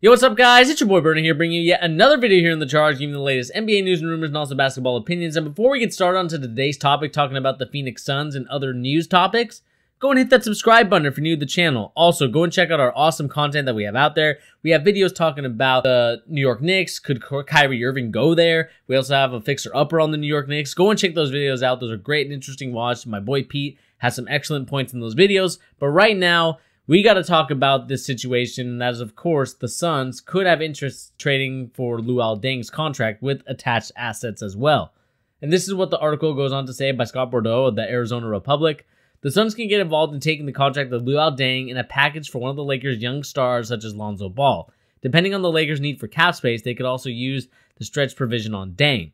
Yo, what's up, guys? It's your boy Bernie here, bringing you yet another video here in the charge, giving you the latest NBA news and rumors and also basketball opinions. And before we get started on to today's topic, talking about the Phoenix Suns and other news topics, go and hit that subscribe button if you're new to the channel. Also, go and check out our awesome content that we have out there. We have videos talking about the New York Knicks. Could Kyrie Irving go there? We also have a fixer-upper on the New York Knicks. Go and check those videos out. Those are great and interesting watch. My boy Pete has some excellent points in those videos. But right now, we got to talk about this situation, and that is, of course, the Suns could have interest trading for Luol Deng's contract with attached assets as well. And this is what the article goes on to say by Scott Bordeaux of the Arizona Republic. The Suns can get involved in taking the contract of Luol Deng in a package for one of the Lakers' young stars such as Lonzo Ball. Depending on the Lakers' need for cap space, they could also use the stretch provision on Deng.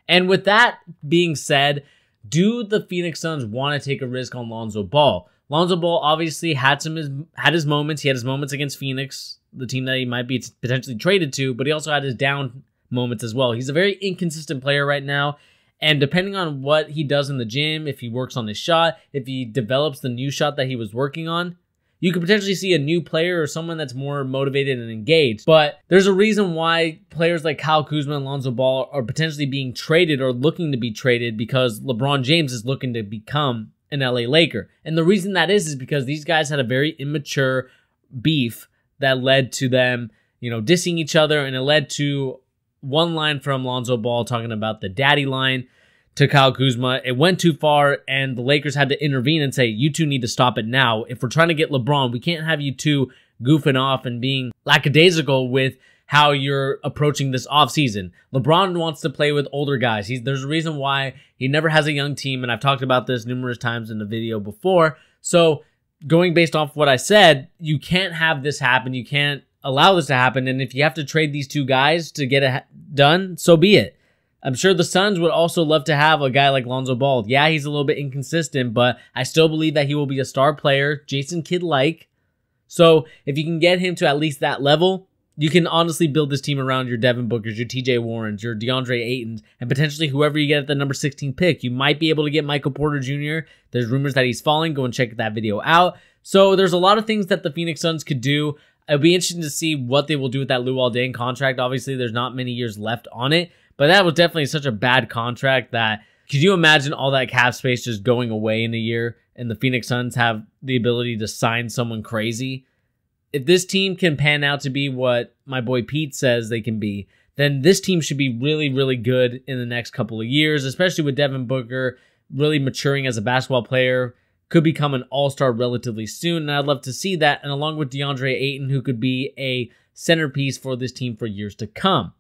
And with that being said, do the Phoenix Suns want to take a risk on Lonzo Ball? Lonzo Ball obviously had his moments. He had his moments against Phoenix, the team that he might be potentially traded to, but he also had his down moments as well. He's a very inconsistent player right now, and depending on what he does in the gym, if he works on his shot, if he develops the new shot that he was working on, you could potentially see a new player or someone that's more motivated and engaged. But there's a reason why players like Kyle Kuzma and Lonzo Ball are potentially being traded or looking to be traded, because LeBron James is looking to become an LA Laker. And the reason that is because these guys had a very immature beef that led to them, dissing each other, and it led to one line from Lonzo Ball talking about the daddy line to Kyle Kuzma. It went too far, and the Lakers had to intervene and say, you two need to stop it now. If we're trying to get LeBron, we can't have you two goofing off and being lackadaisical with how you're approaching this offseason. LeBron wants to play with older guys. There's a reason why he never has a young team, and I've talked about this numerous times in the video before. So going based off what I said, you can't have this happen. You can't allow this to happen, and if you have to trade these two guys to get it done, so be it. I'm sure the Suns would also love to have a guy like Lonzo Ball. Yeah, he's a little bit inconsistent, but I still believe that he will be a star player, Jason Kidd-like. So if you can get him to at least that level, you can honestly build this team around your Devin Bookers, your TJ Warrens, your DeAndre Aytons, and potentially whoever you get at the number 16 pick. You might be able to get Michael Porter Jr. There's rumors that he's falling. Go and check that video out. So there's a lot of things that the Phoenix Suns could do. It'll be interesting to see what they will do with that Luol Deng contract. Obviously, there's not many years left on it, but that was definitely such a bad contract that, could you imagine all that cap space just going away in a year and the Phoenix Suns have the ability to sign someone crazy? If this team can pan out to be what my boy Pete says they can be, then this team should be really, really good in the next couple of years, especially with Devin Booker really maturing as a basketball player, could become an all-star relatively soon, and I'd love to see that, and along with DeAndre Ayton, who could be a centerpiece for this team for years to come.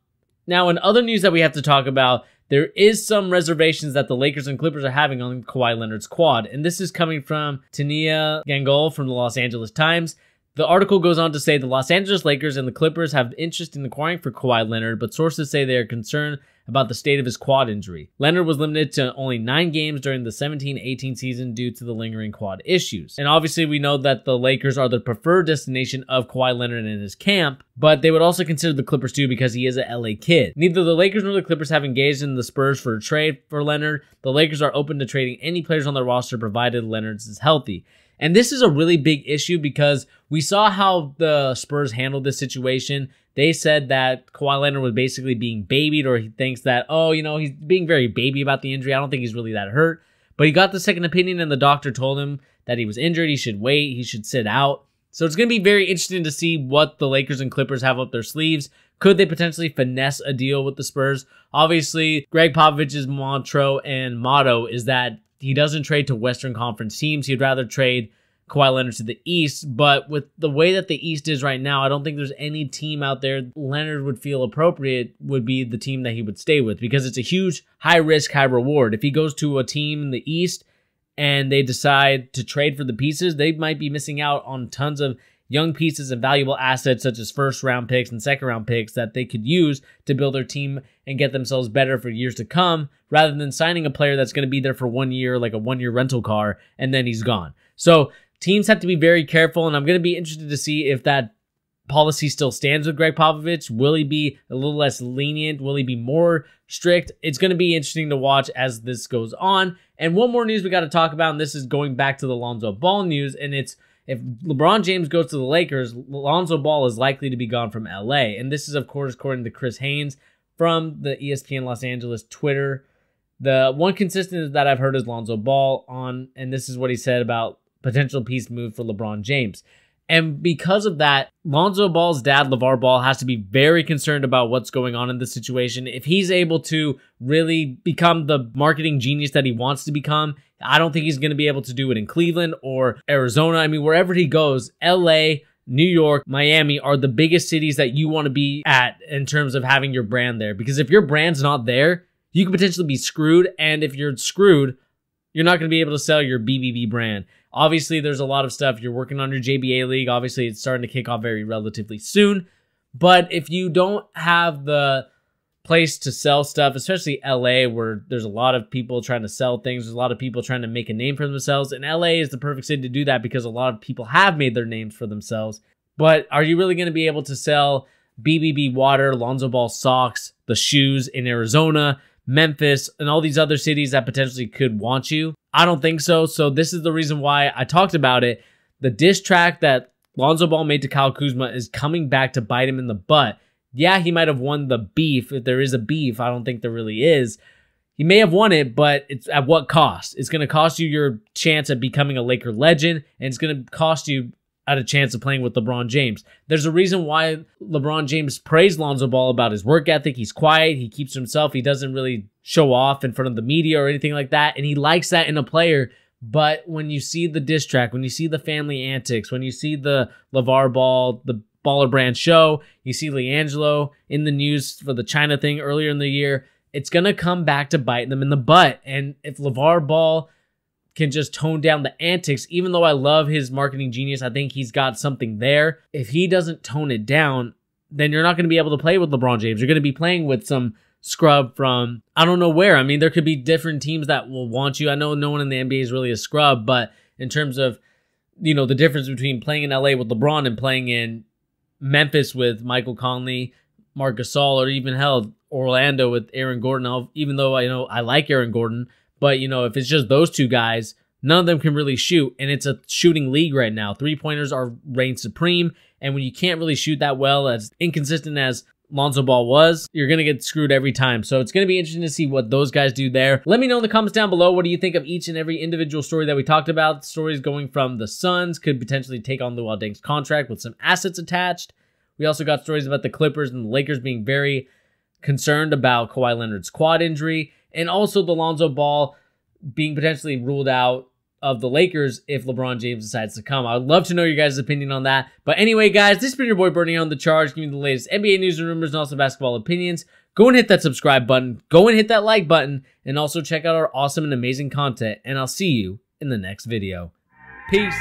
Now, in other news that we have to talk about, there is some reservations that the Lakers and Clippers are having on Kawhi Leonard's quad, and this is coming from Tania Gangol from the Los Angeles Times. The article goes on to say the Los Angeles Lakers and the Clippers have interest in acquiring for Kawhi Leonard, but sources say they are concerned about the state of his quad injury. Leonard was limited to only 9 games during the 17-18 season due to the lingering quad issues. And obviously we know that the Lakers are the preferred destination of Kawhi Leonard in his camp, but they would also consider the Clippers too because he is a LA kid. Neither the Lakers nor the Clippers have engaged in the Spurs for a trade for Leonard. The Lakers are open to trading any players on their roster provided Leonard is healthy. And this is a really big issue because we saw how the Spurs handled this situation. They said that Kawhi Leonard was basically being babied, or he thinks that, he's being very baby about the injury. I don't think he's really that hurt. But he got the second opinion, and the doctor told him that he was injured. He should wait. He should sit out. So it's going to be very interesting to see what the Lakers and Clippers have up their sleeves. Could they potentially finesse a deal with the Spurs? Obviously, Greg Popovich's motto is that he doesn't trade to Western Conference teams. He'd rather trade Kawhi Leonard to the East, but with the way that the East is right now, I don't think there's any team out there Leonard would feel appropriate would be the team that he would stay with, because it's a huge high risk, high reward. If he goes to a team in the East and they decide to trade for the pieces, they might be missing out on tons of young pieces and valuable assets such as first-round picks and second-round picks that they could use to build their team and get themselves better for years to come, rather than signing a player that's going to be there for 1 year, like a one-year rental car, and then he's gone. So teams have to be very careful, and I'm going to be interested to see if that policy still stands with Greg Popovich. Will he be a little less lenient? Will he be more strict? It's going to be interesting to watch as this goes on. And one more news we got to talk about, and this is going back to the Lonzo Ball news, and it's if LeBron James goes to the Lakers, Lonzo Ball is likely to be gone from LA. And this is, of course, according to Chris Haynes from the ESPN Los Angeles Twitter. The one consistent that I've heard is Lonzo Ball and this is what he said about potential peace move for LeBron James. And because of that, Lonzo Ball's dad, LeVar Ball, has to be very concerned about what's going on in this situation. If he's able to really become the marketing genius that he wants to become, I don't think he's going to be able to do it in Cleveland or Arizona. I mean, wherever he goes, LA, New York, Miami are the biggest cities that you want to be at in terms of having your brand there. Because if your brand's not there, you could potentially be screwed. And if you're screwed, you're not going to be able to sell your BBB brand. Obviously, there's a lot of stuff. You're working on your JBA league. Obviously, it's starting to kick off very relatively soon. But if you don't have the place to sell stuff, especially LA, where there's a lot of people trying to sell things, there's a lot of people trying to make a name for themselves, and LA is the perfect city to do that because a lot of people have made their names for themselves. But are you really going to be able to sell BBB water, Lonzo Ball socks, the shoes in Arizona, Memphis, and all these other cities that potentially could want you? I don't think so. So this is the reason why I talked about it. The diss track that Lonzo Ball made to Kyle Kuzma is coming back to bite him in the butt. Yeah, he might have won the beef. If there is a beef, I don't think there really is. He may have won it, but it's at what cost? It's going to cost you your chance at becoming a Laker legend, and it's going to cost you at a chance of playing with LeBron James. There's a reason why LeBron James praised Lonzo Ball about his work ethic. He's quiet. He keeps to himself. He doesn't really show off in front of the media or anything like that. And he likes that in a player. But when you see the diss track, when you see the family antics, when you see the LeVar Ball, the Baller Brand show, you see LiAngelo in the news for the China thing earlier in the year, it's going to come back to bite them in the butt. And if LeVar Ball can just tone down the antics, even though I love his marketing genius, I think he's got something there. If he doesn't tone it down, then you're not going to be able to play with LeBron James. You're going to be playing with some scrub from, I don't know where. I mean, there could be different teams that will want you. I know no one in the NBA is really a scrub, but in terms of, you know, the difference between playing in LA with LeBron and playing in Memphis with Michael Conley, Marc Gasol, or even hell, Orlando with Aaron Gordon. Even though I like Aaron Gordon, but, you know, if it's just those two guys, none of them can really shoot, and it's a shooting league right now. Three-pointers are reign supreme, and when you can't really shoot that well, as inconsistent as Lonzo Ball was, you're going to get screwed every time. So it's going to be interesting to see what those guys do there. Let me know in the comments down below, what do you think of each and every individual story that we talked about? Stories going from the Suns could potentially take on Luol Deng's contract with some assets attached. We also got stories about the Clippers and the Lakers being very concerned about Kawhi Leonard's quad injury, and also the Lonzo Ball being potentially ruled out of the Lakers if LeBron James decides to come. I would love to know your guys' opinion on that. But anyway, guys, this has been your boy Bernie on The Charge, giving you the latest NBA news and rumors and also basketball opinions. Go and hit that subscribe button. Go and hit that like button. And also check out our awesome and amazing content. And I'll see you in the next video. Peace.